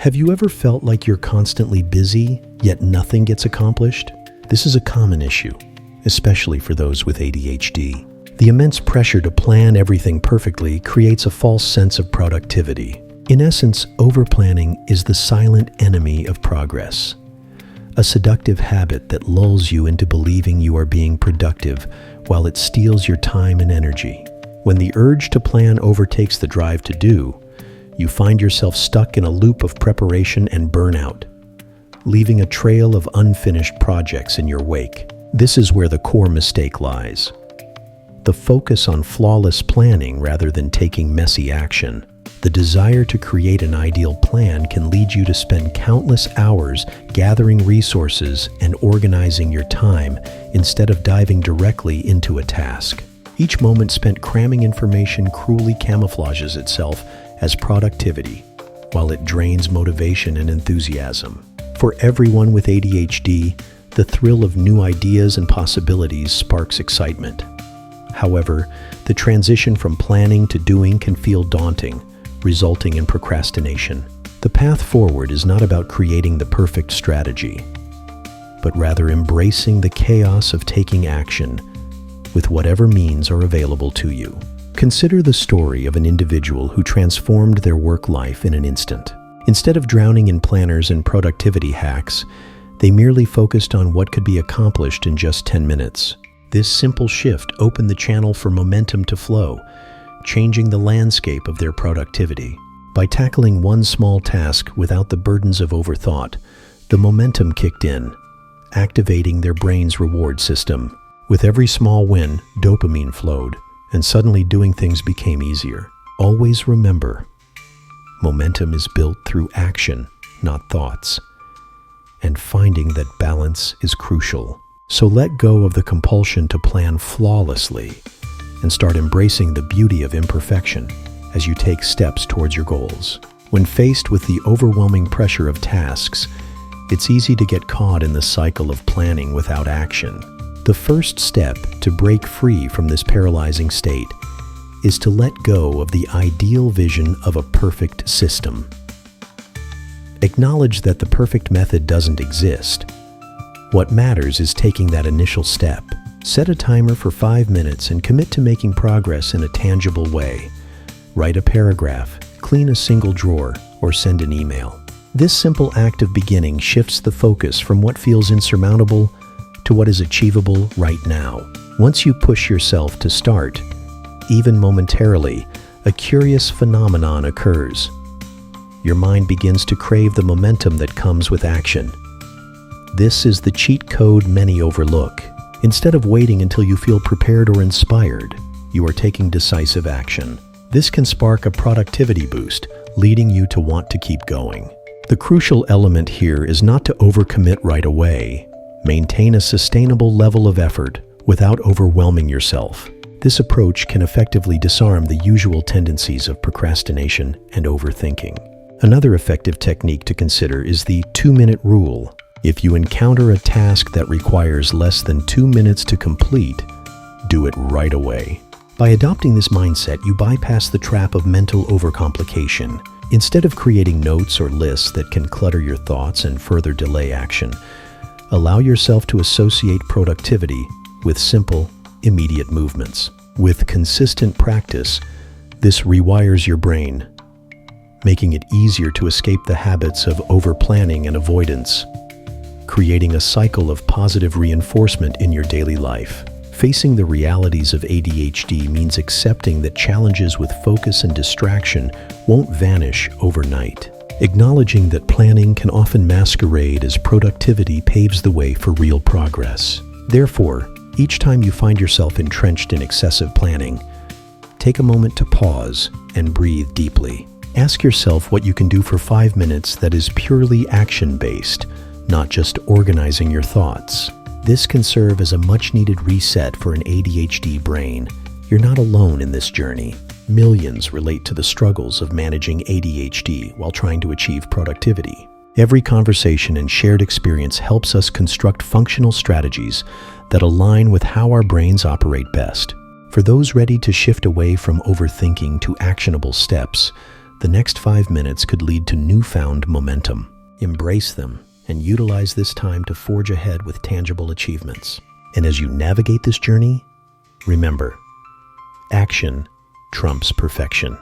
Have you ever felt like you're constantly busy, yet nothing gets accomplished? This is a common issue, especially for those with ADHD. The immense pressure to plan everything perfectly creates a false sense of productivity. In essence, overplanning is the silent enemy of progress, a seductive habit that lulls you into believing you are being productive while it steals your time and energy. When the urge to plan overtakes the drive to do, you find yourself stuck in a loop of preparation and burnout, leaving a trail of unfinished projects in your wake. This is where the core mistake lies: the focus on flawless planning rather than taking messy action. The desire to create an ideal plan can lead you to spend countless hours gathering resources and organizing your time instead of diving directly into a task. Each moment spent cramming information cruelly camouflages itself as productivity, while it drains motivation and enthusiasm. For everyone with ADHD, the thrill of new ideas and possibilities sparks excitement. However, the transition from planning to doing can feel daunting, resulting in procrastination. The path forward is not about creating the perfect strategy, but rather embracing the chaos of taking action with whatever means are available to you. Consider the story of an individual who transformed their work life in an instant. Instead of drowning in planners and productivity hacks, they merely focused on what could be accomplished in just 10 minutes. This simple shift opened the channel for momentum to flow, changing the landscape of their productivity. By tackling one small task without the burdens of overthought, the momentum kicked in, activating their brain's reward system. With every small win, dopamine flowed, and suddenly doing things became easier. Always remember, momentum is built through action, not thoughts. And finding that balance is crucial. So let go of the compulsion to plan flawlessly and start embracing the beauty of imperfection as you take steps towards your goals. When faced with the overwhelming pressure of tasks, it's easy to get caught in the cycle of planning without action. The first step to break free from this paralyzing state is to let go of the ideal vision of a perfect system. Acknowledge that the perfect method doesn't exist. What matters is taking that initial step. Set a timer for 5 minutes and commit to making progress in a tangible way. Write a paragraph, clean a single drawer, or send an email. This simple act of beginning shifts the focus from what feels insurmountable to what is achievable right now. Once you push yourself to start, even momentarily, a curious phenomenon occurs. Your mind begins to crave the momentum that comes with action. This is the cheat code many overlook. Instead of waiting until you feel prepared or inspired, you are taking decisive action. This can spark a productivity boost, leading you to want to keep going. The crucial element here is not to overcommit right away. Maintain a sustainable level of effort without overwhelming yourself. This approach can effectively disarm the usual tendencies of procrastination and overthinking. Another effective technique to consider is the 2-minute rule. If you encounter a task that requires less than 2 minutes to complete, do it right away. By adopting this mindset, you bypass the trap of mental overcomplication. Instead of creating notes or lists that can clutter your thoughts and further delay action, allow yourself to associate productivity with simple, immediate movements. With consistent practice, this rewires your brain, making it easier to escape the habits of overplanning and avoidance, creating a cycle of positive reinforcement in your daily life. Facing the realities of ADHD means accepting that challenges with focus and distraction won't vanish overnight. Acknowledging that planning can often masquerade as productivity paves the way for real progress. Therefore, each time you find yourself entrenched in excessive planning, take a moment to pause and breathe deeply. Ask yourself what you can do for 5 minutes that is purely action-based, not just organizing your thoughts. This can serve as a much-needed reset for an ADHD brain. You're not alone in this journey. Millions relate to the struggles of managing ADHD while trying to achieve productivity. Every conversation and shared experience helps us construct functional strategies that align with how our brains operate best. For those ready to shift away from overthinking to actionable steps, The next 5 minutes could lead to newfound momentum. Embrace them and utilize this time to forge ahead with tangible achievements. And as you navigate this journey, remember, action trumps perfection.